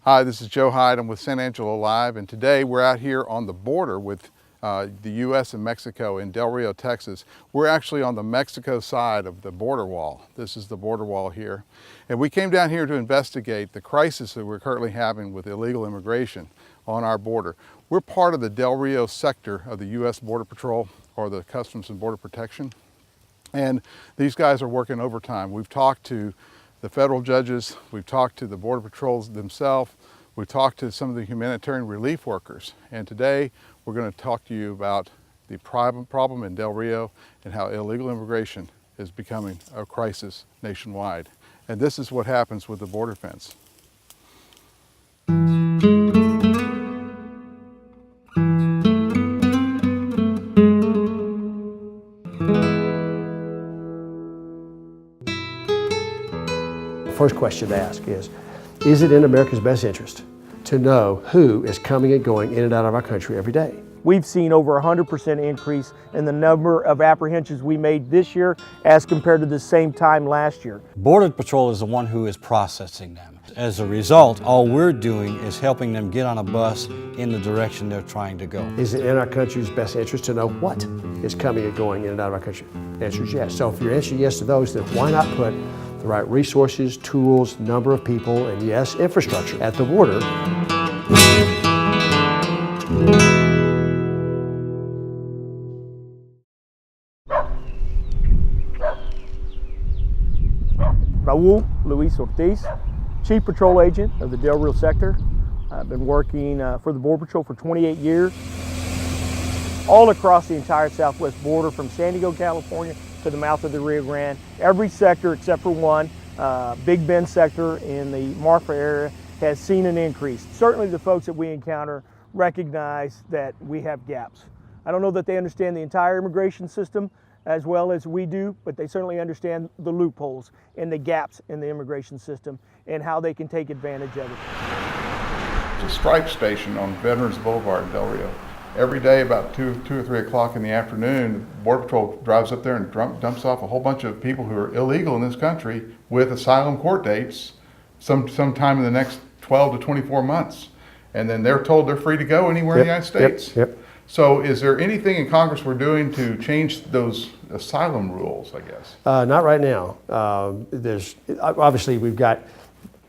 Hi, this is Joe Hyde. I'm with San Angelo Live, and today we're out here on the border with the U.S. and Mexico in Del Rio, Texas. We're actually on the Mexico side of the border wall. This is the border wall here. And we came down here to investigate the crisis that we're currently having with illegal immigration on our border. We're part of the Del Rio sector of the U.S. Border Patrol, or the Customs and Border Protection. And these guys are working overtime. We've talked to the federal judges, we've talked to the Border Patrols themselves, we've talked to some of the humanitarian relief workers, and today we're going to talk to you about the problem in Del Rio and how illegal immigration is becoming a crisis nationwide. And this is what happens with the border fence. First question to ask is it in America's best interest to know who is coming and going in and out of our country every day? We've seen over 100% increase in the number of apprehensions we made this year as compared to the same time last year. Border Patrol is the one who is processing them. As a result, all we're doing is helping them get on a bus in the direction they're trying to go. Is it in our country's best interest to know what is coming and going in and out of our country? The answer is yes. So if you're answering yes to those, then why not put the right resources, tools, number of people, and yes, infrastructure at the border? Raul Luis Ortiz, Chief Patrol Agent of the Del Rio sector. I've been working for the Border Patrol for 28 years, all across the entire southwest border from San Diego, California to the mouth of the Rio Grande. Every sector except for one, Big Bend sector in the Marfa area, has seen an increase. Certainly the folks that we encounter recognize that we have gaps. I don't know that they understand the entire immigration system as well as we do, but they certainly understand the loopholes and the gaps in the immigration system and how they can take advantage of it. There's a Stripe station on Veterans Boulevard in Del Rio. Every day about 2 or 3 o'clock in the afternoon, Border Patrol drives up there and dumps off a whole bunch of people who are illegal in this country with asylum court dates sometime in the next 12 to 24 months. And then they're told they're free to go anywhere in the United States. Yep. So is there anything in Congress we're doing to change those asylum rules, I guess? Not right now. There's obviously we've got,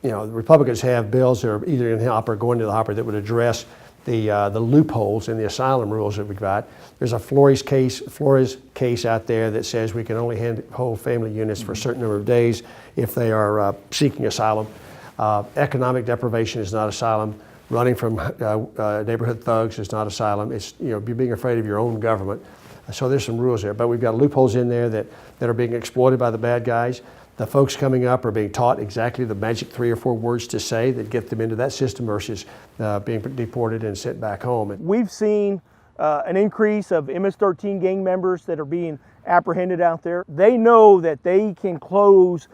the Republicans have bills that are either in the hopper or going to the hopper that would address the loopholes in the asylum rules that we've got. There's a Flores case out there that says we can only hold family units for a certain number of days if they are seeking asylum. Economic deprivation is not asylum. Running from neighborhood thugs is not asylum. It's being afraid of your own government. So there's some rules there, but we've got loopholes in there that are being exploited by the bad guys. The folks coming up are being taught exactly the magic 3 or 4 words to say that get them into that system versus being deported and sent back home. We've seen an increase of MS-13 gang members that are being apprehended out there. They know that they can close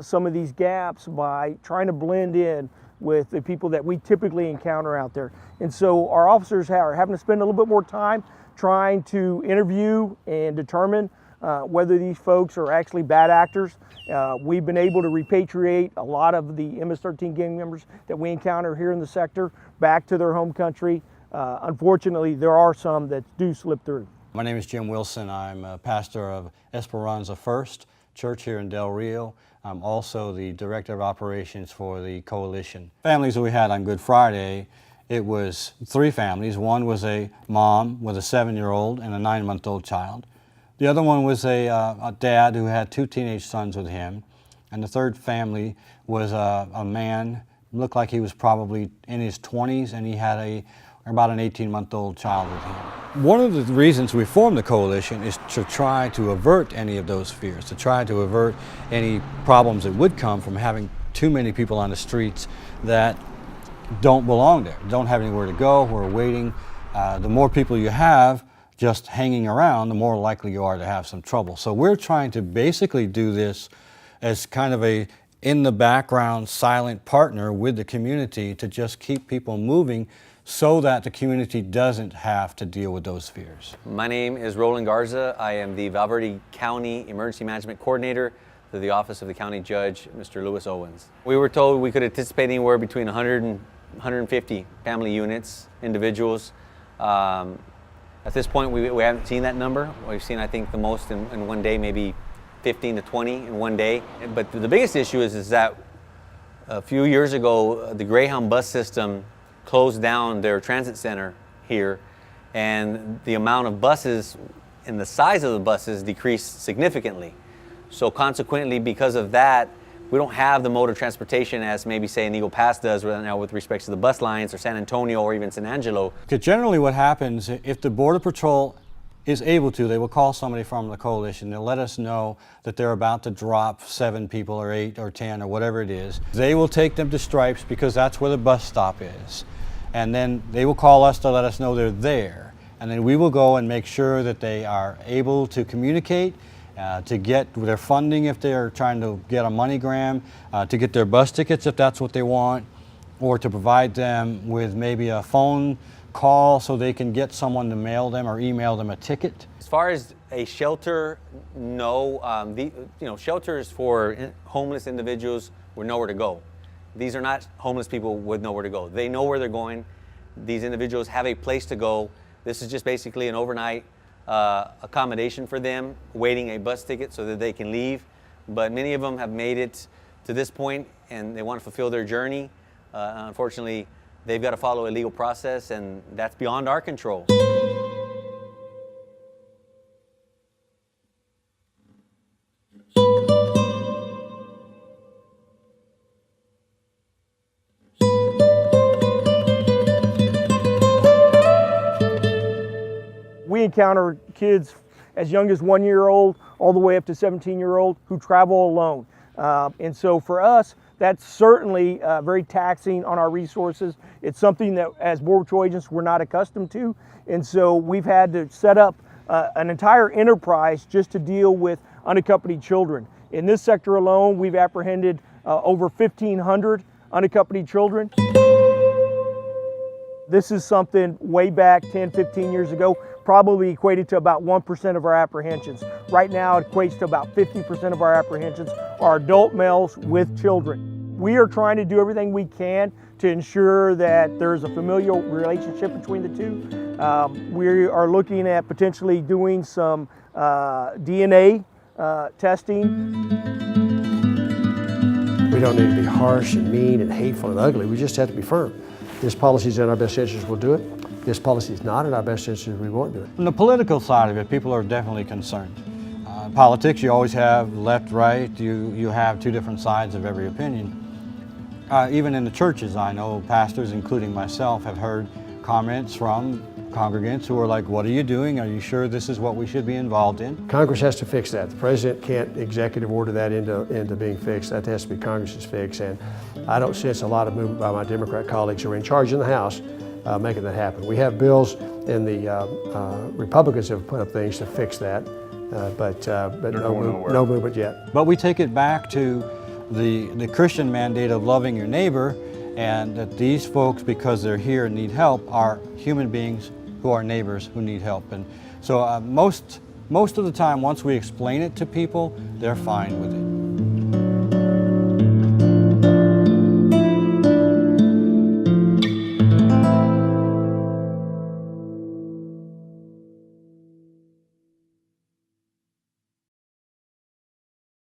some of these gaps by trying to blend in with the people that we typically encounter out there. And so our officers are having to spend a little bit more time trying to interview and determine whether these folks are actually bad actors. We've been able to repatriate a lot of the MS-13 gang members that we encounter here in the sector back to their home country. Unfortunately, there are some that do slip through. My name is Jim Wilson. I'm a pastor of Esperanza First Church here in Del Rio. I'm also the Director of Operations for the Coalition. Families that we had on Good Friday, it was 3 families. One was a mom with a 7-year-old and a 9-month-old child. The other one was a dad who had 2 teenage sons with him. And the third family was a man, looked like he was probably in his 20s, and he had about an 18-month-old child with him. One of the reasons we formed the coalition is to try to avert any of those fears, to try to avert any problems that would come from having too many people on the streets that don't belong there, don't have anywhere to go, who are waiting. The more people you have just hanging around, the more likely you are to have some trouble. So we're trying to basically do this as kind of a in the background silent partner with the community to just keep people moving so that the community doesn't have to deal with those fears. My name is Roland Garza. I am the Valverde County Emergency Management Coordinator, to the office of the county judge, Mr. Lewis Owens. We were told we could anticipate anywhere between 100 and 150 family units, individuals. At this point, we haven't seen that number. We've seen, I think, the most in one day, maybe 15 to 20 in one day. But the biggest issue is that a few years ago, the Greyhound bus system closed down their transit center here, and the amount of buses and the size of the buses decreased significantly. So consequently, because of that, we don't have the mode of transportation as maybe, say, an Eagle Pass does right now with respect to the bus lines, or San Antonio, or even San Angelo. Because generally what happens, if the Border Patrol is able to, they will call somebody from the coalition. They'll let us know that they're about to drop 7 people or 8 or 10 or whatever it is. They will take them to Stripes because that's where the bus stop is. And then they will call us to let us know they're there. And then we will go and make sure that they are able to communicate, to get their funding if they're trying to get a MoneyGram, to get their bus tickets if that's what they want, or to provide them with maybe a phone call so they can get someone to mail them or email them a ticket. As far as a shelter, no. Shelters for homeless individuals with nowhere to go. These are not homeless people with nowhere to go. They know where they're going. These individuals have a place to go. This is just basically an overnight accommodation for them, waiting a bus ticket so that they can leave. But many of them have made it to this point and they want to fulfill their journey. Unfortunately, they've got to follow a legal process, and that's beyond our control. We encounter kids as young as 1 year old all the way up to 17-year-old who travel alone. And so for us, that's certainly very taxing on our resources. It's something that as Border Patrol agents we're not accustomed to. And so we've had to set up an entire enterprise just to deal with unaccompanied children. In this sector alone, we've apprehended over 1,500 unaccompanied children. This is something way back 10, 15 years ago, probably equated to about 1% of our apprehensions. Right now, it equates to about 50% of our apprehensions are adult males with children. We are trying to do everything we can to ensure that there's a familial relationship between the two. We are looking at potentially doing some DNA testing. We don't need to be harsh and mean and hateful and ugly. We just have to be firm. This policy is in our best interest, we'll do it. This policy is not in our best interest, we won't do it. On the political side of it, people are definitely concerned. Politics, you always have left, right, you have two different sides of every opinion. Even in the churches, I know pastors, including myself, have heard comments from congregants who are like, what are you doing? Are you sure this is what we should be involved in? Congress has to fix that. The president can't executive order that into being fixed. That has to be Congress's fix. And I don't sense a lot of movement by my Democrat colleagues who are in charge in the House making that happen. We have bills, and the Republicans have put up things to fix that, but no movement yet. But we take it back to the Christian mandate of loving your neighbor, and that these folks, because they're here and need help, are human beings who are neighbors who need help. And so most of the time, once we explain it to people, they're fine with it.